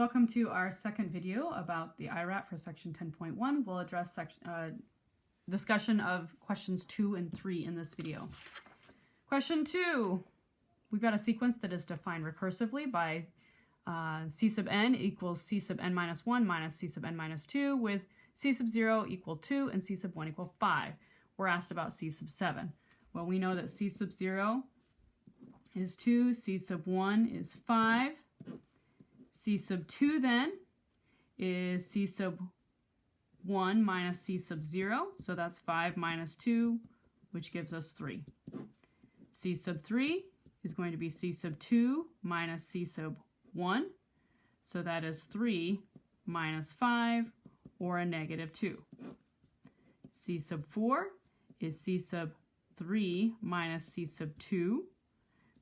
Welcome to our second video about the IRAT for section 10.1. We'll address discussion of questions 2 and 3 in this video. Question 2, we've got a sequence that is defined recursively by c sub n equals c sub n minus 1 minus c sub n minus 2 with c sub 0 equal 2 and c sub 1 equal 5. We're asked about c sub 7. Well, we know that c sub 0 is 2, c sub 1 is 5. C sub 2 then is c sub 1 minus c sub 0, so that's 5 minus 2, which gives us 3. C sub 3 is going to be c sub 2 minus c sub 1, so that is 3 minus 5, or a negative 2. C sub 4 is c sub 3 minus c sub 2,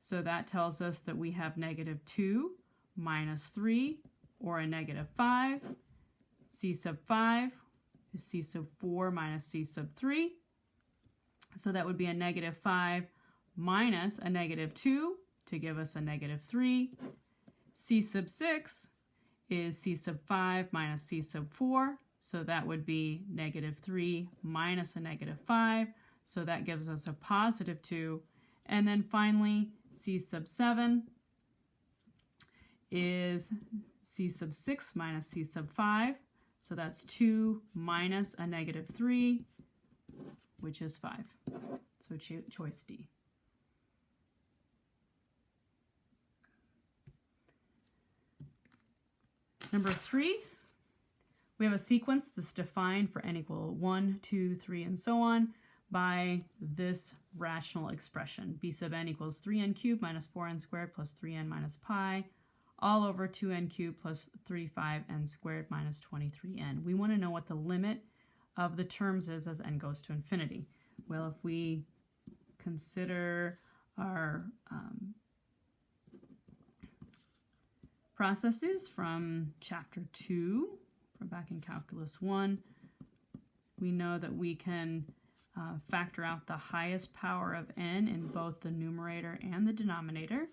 so that tells us that we have negative 2 minus 3, or a negative 5. C sub 5 is c sub 4 minus c sub 3. So that would be a negative 5 minus a negative 2 to give us a negative 3. C sub 6 is c sub 5 minus c sub 4. So that would be negative 3 minus a negative 5. So that gives us a positive 2. And then finally, c sub 7 is c sub 6 minus c sub 5, so that's 2 minus a negative 3, which is 5. So choice D. Number 3, we have a sequence that's defined for n equal 1, 2, 3, and so on by this rational expression. B sub n equals 3n cubed minus 4n squared plus 3n minus pi, all over 2n cubed plus 35n squared minus 23n. We want to know what the limit of the terms is as n goes to infinity. Well, if we consider our processes from chapter 2, from back in calculus 1, we know that we can factor out the highest power of n in both the numerator and the denominator.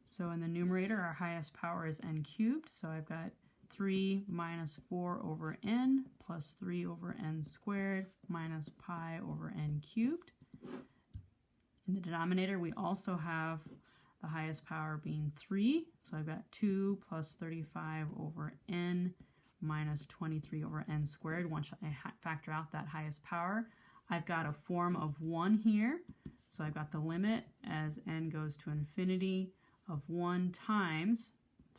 So in the numerator, our highest power is n cubed, so I've got 3 minus 4 over n plus 3 over n squared minus pi over n cubed. In the denominator, we also have the highest power being 3, so I've got 2 plus 35 over n minus 23 over n squared. Once I factor out that highest power, I've got a form of 1 here, so I've got the limit as n goes to infinity of 1 times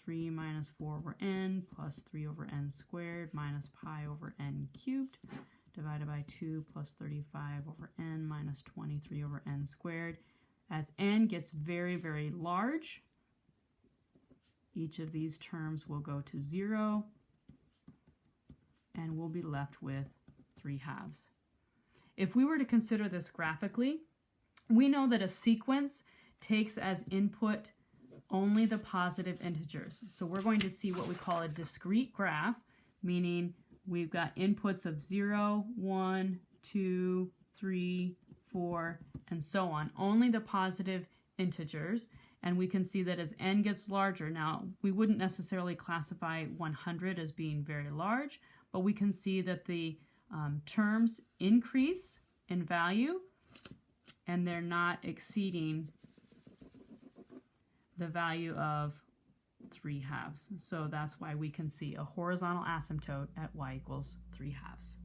3 minus 4 over n plus 3 over n squared minus pi over n cubed divided by 2 plus 35 over n minus 23 over n squared. As n gets very, very large, each of these terms will go to 0, and we'll be left with 3/2. If we were to consider this graphically, we know that a sequence takes as input only the positive integers. So we're going to see what we call a discrete graph, meaning we've got inputs of 0, 1, 2, 3, 4, and so on. Only the positive integers, and we can see that as n gets larger, now we wouldn't necessarily classify 100 as being very large, but we can see that the terms increase in value and they're not exceeding the value of 3/2. So that's why we can see a horizontal asymptote at y equals 3/2.